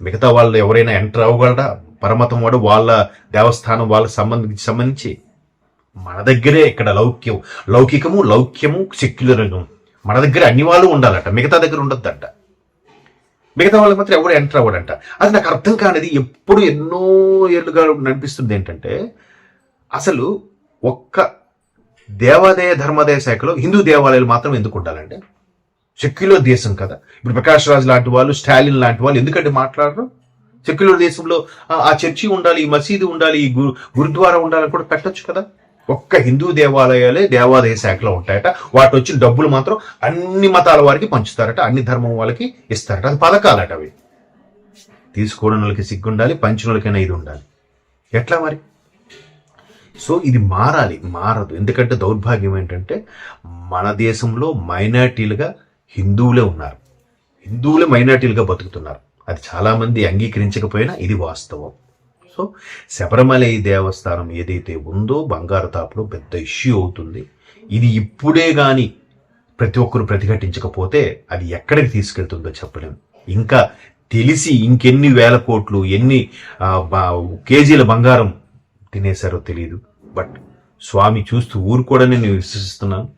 మిగతా వాళ్ళు ఎవరైనా ఎంటర్ అవ్వగలరా? పరమతం వాడు వాళ్ళ దేవస్థానం వాళ్ళకి సంబంధించి మన దగ్గరే ఇక్కడ లౌకికము లౌక్యము సెక్యులరిజం మన దగ్గర అన్ని వాళ్ళు ఉండాలట, మిగతా దగ్గర ఉండొద్దంట. మిగతా వాళ్ళకి మాత్రం ఎవరు ఎంటర్ అవ్వడంట. అది నాకు అర్థం కానిది, ఎప్పుడు ఎన్నో ఏళ్ళుగా నడిపిస్తుంది ఏంటంటే, అసలు ఒక్క దేవాదాయ ధర్మాదాయ శాఖలో హిందూ దేవాలయాలు మాత్రం ఎందుకు ఉండాలంటే? సెక్యులర్ దేశం కదా. ఇప్పుడు ప్రకాష్ రాజ్ లాంటి వాళ్ళు, స్టాలిన్ లాంటి వాళ్ళు ఎందుకంటే మాట్లాడరు? సెక్యులర్ దేశంలో ఆ చర్చి ఉండాలి, ఈ మసీదు ఉండాలి, ఈ గురుద్వారా ఉండాలని కూడా పెట్టొచ్చు కదా. ఒక్క హిందూ దేవాలయాలే దేవాదాయ శాఖలో ఉంటాయట. వాటి వచ్చిన డబ్బులు మాత్రం అన్ని మతాల వారికి పంచుతారట, అన్ని ధర్మం వాళ్ళకి ఇస్తారట. అది పథకాలట. అవి తీసుకోవడం వాళ్ళకి సిగ్గు ఉండాలి, పంచిన వాళ్ళకైనా ఇది ఉండాలి. ఎట్లా మరి? సో ఇది మారదు. ఎందుకంటే దౌర్భాగ్యం ఏంటంటే, మన దేశంలో మైనారిటీలుగా హిందువులే ఉన్నారు, హిందువులే మైనారిటీలుగా బతుకుతున్నారు. అది చాలామంది అంగీకరించకపోయినా ఇది వాస్తవం. సో శబరిమల దేవస్థానం ఏదైతే ఉందో బంగారు తాపులో పెద్ద ఇష్యూ అవుతుంది. ఇది ఇప్పుడే కానీ ప్రతి ఒక్కరు ప్రతిఘటించకపోతే అది ఎక్కడికి తీసుకెళ్తుందో చెప్పలేము. ఇంకా తెలిసి ఇంకెన్ని వేల కోట్లు, ఎన్ని కేజీల బంగారం తినేశారో తెలియదు. బట్ స్వామి చూస్తూ ఊరుకోవడని నేను విశ్వసిస్తున్నాను.